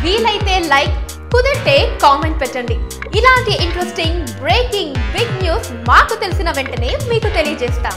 వీలైతే లైక్, కుదిరితే కామెంట్ పెట్టండి. ఇలాంటి ఇంట్రెస్టింగ్ బ్రేకింగ్ బిగ్ న్యూస్ మాకు తెలిసిన వెంటనే మీకు తెలియజేస్తాం.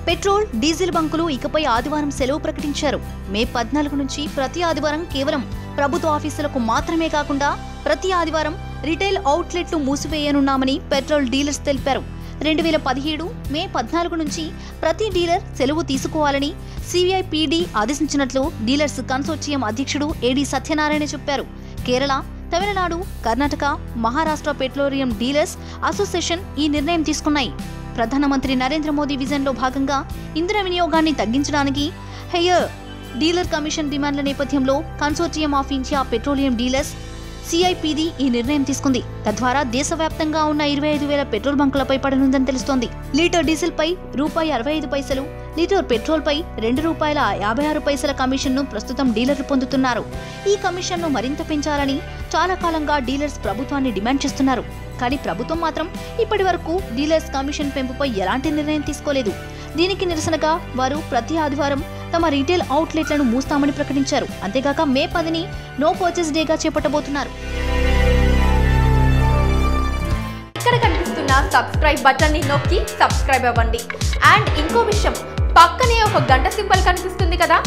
పెట్రోల్, డీజిల్ బంకులు ఇకపై ఆదివారం సెలవు ప్రకటించారు. మే 14 నుంచి ప్రతి ఆదివారం కేవలం ప్రభుత్వ ఆఫీసులకు మాత్రమే కాకుండా ప్రతి ఆదివారం రిటైల్ అవుట్లెట్లు మూసివేయనున్నామని పెట్రోల్ డీలర్స్ తెలిపారు. 2017 మే 14 నుంచి ప్రతి డీలర్ సెలవు తీసుకోవాలని సిఐపిడి ఆదేశించినట్లు డీలర్స్ కన్సోర్టియం అధ్యక్షుడు ఏడి సత్యనారాయణ చెప్పారు. Kerala, Tamil Nadu, Karnataka, Maharashtra petroleum dealers association ఈ నిర్ణయం తీసుకున్నాయి. ప్రధానమంత్రి నరేంద్ర మోదీ విజన్లో భాగంగా ఇంధన వినియోగాన్ని తగ్గించడానికి హయ్యర్ డీలర్ కమిషన్ డిమాండ్ల నేపథ్యంలో consortium of India petroleum dealers CIPD ఈ నిర్ణయం తీసుకుంది. తద్వారా దేశవ్యాప్తంగా ఉన్న 25,000 పెట్రోల్ బంకులపై పడనుందని తెలుస్తోంది. లీటర్ డీజిల్ పై ₹65, లీటర్ పెట్రోల్ పై ₹2.56 కమిషన్ను ప్రస్తుతం డీలర్లు పొందుతున్నారు. ఈ కమిషన్ను మరింత పెంచాలని చాలా కాలంగా డీలర్స్ ప్రభుత్వాన్ని డిమాండ్ చేస్తున్నారు. కానీ ప్రభుత్వం మాత్రం ఇప్పటి వరకు డీలర్స్ కమిషన్ పెంపుపై ఎలాంటి నిర్ణయం తీసుకోలేదు. దీనికి నిరసనగా వారు ప్రతి ఆదివారం తమ రీటైల్ అవుట్లెట్లను మూస్తామని ప్రకటించారు. అంతేగాక మే 10ని నో పర్చేస్ డేగా చేపట్టబోతున్నారు. ఇక్కడ కనిపిస్తున్న సబ్స్క్రైబ్ బటన్ ని నొక్కి సబ్స్క్రైబ్ అవ్వండి. అండ్ ఇంకో విషయం, పక్కనే ఒక గంట సింబల్ కనిపిస్తుంది కదా,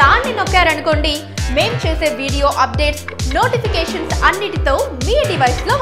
దాన్ని నొక్కారనుకోండి, మేము చేసే వీడియో అప్డేట్స్, నోటిఫికేషన్స్ అన్నిటితో మీ డివైస్ లో